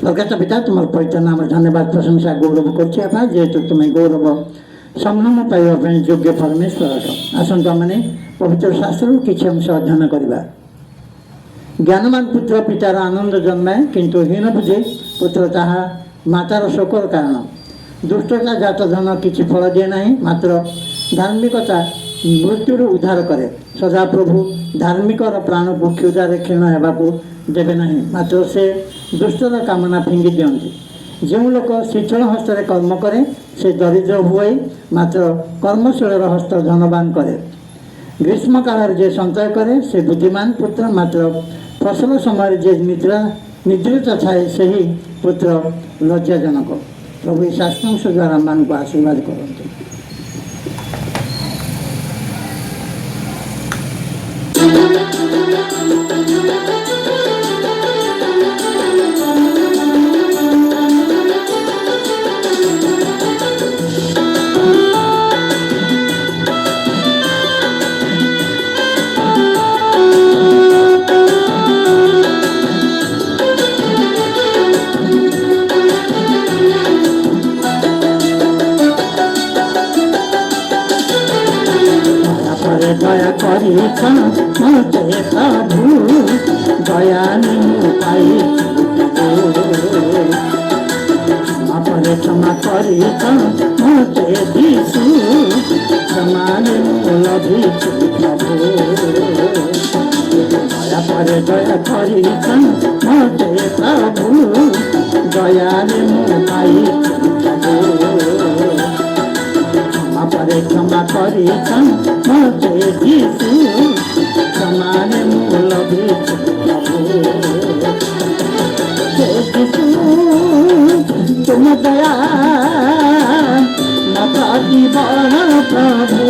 স্বর্গস্থ পিতা, তোমার পবিত্র নামের ধন্যবাদ প্রশংসা গৌরব করছি আপা, যেহেতু তুমি গৌরব ସମ୍ମାନ ପାଇବା ପାଇଁ ଯୋଗ୍ୟ ପରମେଶ୍ୱର ଅଟ। ଆସନ୍ତୁ ଆମମାନେ ପବିତ୍ର ଶାସ୍ତ୍ରରୁ କିଛି ଅଂଶ ଅଧ୍ୟୟନ କରିବା। ଜ୍ଞାନବାନ ପୁତ୍ର ପିତାର ଆନନ୍ଦ ଜନ୍ମାଏ, କିନ୍ତୁ ହୀନ ବୁଝେ ପୁତ୍ର ତାହା ମାତାର ଶୋକର କାରଣ। ଦୁଷ୍ଟତା ଜାତ ଧନ କିଛି ଫଳ ଦିଏ ନାହିଁ, ମାତ୍ର ଧାର୍ମିକତା ମୃତ୍ୟୁରୁ ଉଦ୍ଧାର କରେ। ସଦାପ୍ରଭୁ ଧାର୍ମିକର ପ୍ରାଣକୁ କ୍ଷୁଧାରେ କ୍ଷୀଣ ହେବାକୁ ଦେବେ ନାହିଁ, ମାତ୍ର ସେ ଦୁଷ୍ଟର କାମନା ଫିଙ୍ଗି ଦିଅନ୍ତି। ଯେଉଁ ଲୋକ ଶିଥିଳ ହସ୍ତରେ କର୍ମ କରେ ସେ ଦରିଦ୍ର ହୁଏ, ମାତ୍ର କର୍ମଶୀଳର ହସ୍ତ ଧନବାନ କରେ। ଗ୍ରୀଷ୍ମ କାଳରେ ଯେ ସଞ୍ଚୟ କରେ ସେ ବୁଦ୍ଧିମାନ ପୁତ୍ର, ମାତ୍ର ଫସଲ ସମୟରେ ଯେ ନିଦ୍ରିତ ଥାଏ ସେହି ପୁତ୍ର ଲଜ୍ଜାଜନକ। ପ୍ରଭୁ ଏହି ଶାସ୍ତ୍ରାଂଶ ଦ୍ୱାରା ଆମମାନଙ୍କୁ ଆଶୀର୍ବାଦ କରନ୍ତୁ। দয়া করিছ মতে প্রভু, দয়া পাই আপরে ক্ষমা করিছ মতে দিশু, ক্ষমানে লভিছু প্রভু। দয়া করে দয়া করিছ মতে প্রভু, দয়ালে পাইছু প্রভু। আপরে ক্ষমা করিছ মতে দিশু, ক্ষমানে লভিছু প্রভু। হে যিশু तुम दया न प्रतिबल प्रभु,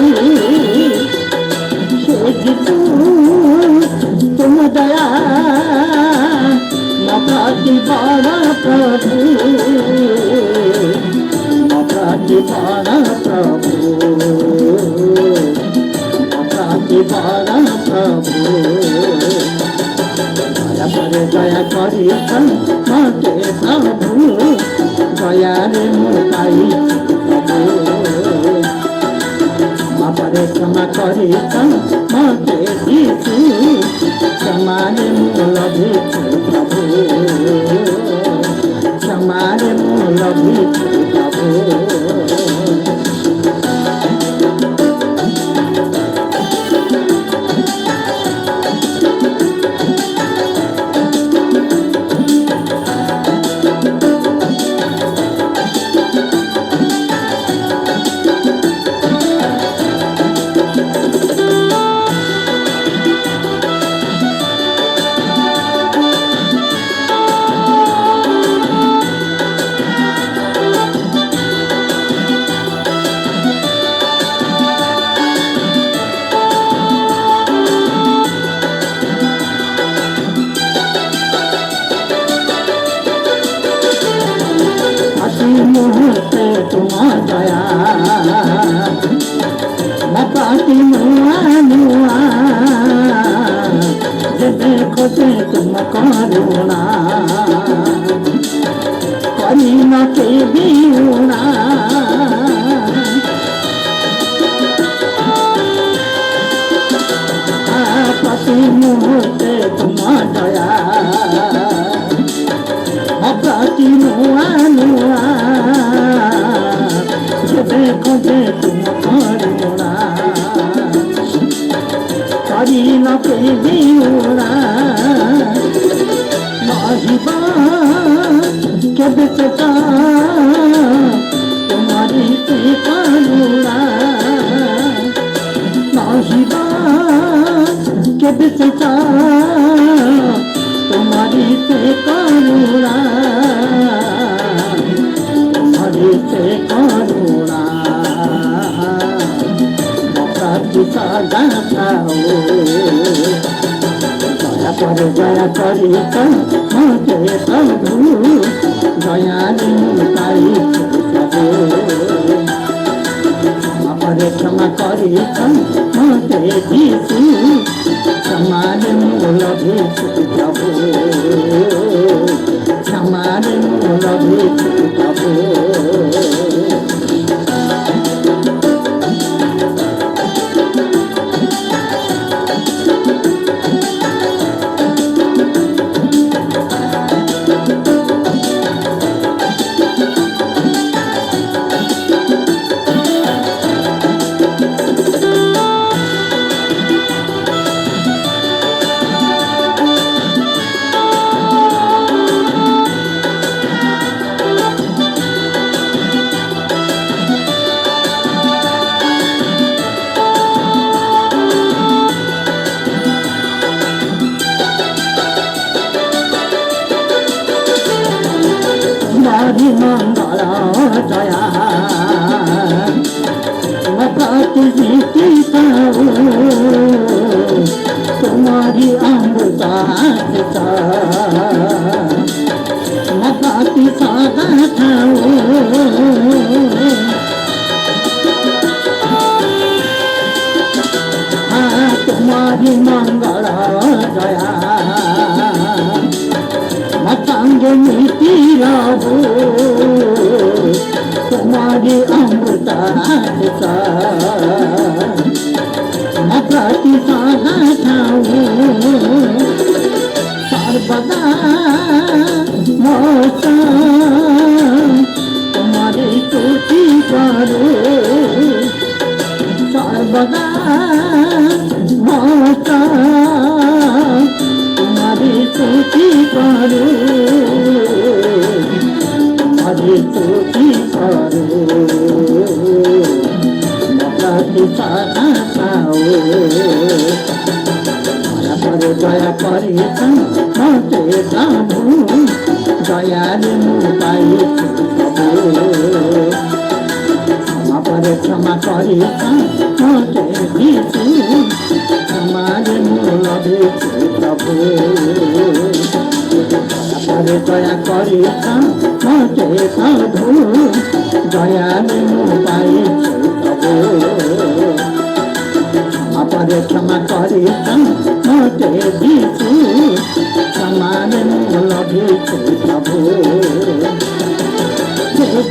हे जिसु तुम दया न प्रतिबल प्रभु, न प्रतिबल प्रभु, न प्रतिबल प्रभु। दया करे दया करिछ मते प्रभु, दयाले पाइछु प्रभु। अपरे क्षमा करिछ मते दिशु, क्षमाले लभिछु प्रभु, क्षमाले लभिछु प्रभु। मुहूर्ते तुम्हार दया नपाती नुआ नुआ, जे देखो ते तुम करुणा करी न के बिना। प्रति मुहूर्ते तुम्हार दया प्रति नुआ नुआ, जे देखो जे तुम करुणा करी न के बिना। नहिबा केबे चेता तुम्हारी से करुणा, नहिबा केबे चेता तुम्हारी से करुणा, तुम्हारी से करुणा। प्रति सदा हो दया करे दया करिछ मते प्रभु, दयाले पाइछु प्रभु। अपरे क्षमा करिछ मते दिशु, क्षमाले लभिछु प्रभु, क्षमाले প্রভু। তোমারি মঙ্গল দয়া মতাতি জিতি পাও, তোমারি অমৃত মতাতি সদা খাও। তোমারি মঙ্গল দয়া মতাঙ্গে নীতি রবু, তোমারি অমৃত মতাতি সদা খাও। সর্বদা মৌসম তোমারি স্তুতি করো, সর্বদা মৌসম তোমারি স্তুতি করো, তোমারি স্তুতি করো। মতাতি সদা খাও, পরে দয়া করে মতে প্রভু, দয়ার পাইছি প্রভু। ক্ষমা করে ক্ষমা করে মতে দিছি, আমার মূল দিছি প্রভু। পরে দয়া করে মতে প্রভু, দয়ার পাইছি প্রভু। আপরে ক্ষমা করে মতে দিছু, সমান মূল দিছু প্রভু।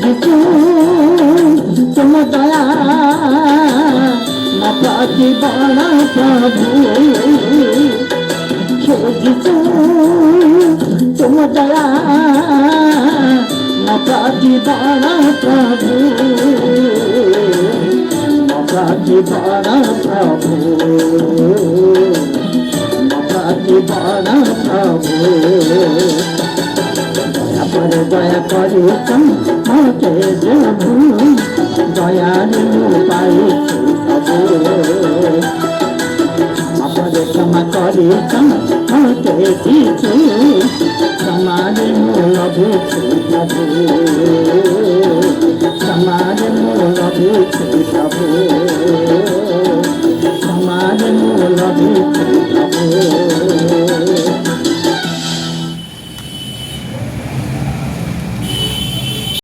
দিছু তুম দয়া মতি বড় প্রভু। দিছু তুম দয়া মতি বড় প্রভু। মতি বড় প্রভু, মতি বড় প্রভু। দয়া করে দয়া করে মতে প্রভু, দয়ার পাইছি প্রভু। আপরে ক্ষমা করে মতে দিছু, সমাজ মূল দিছু প্রভু। সমাজ মূল দিছু প্রভু, সমাজ মূল দিছু।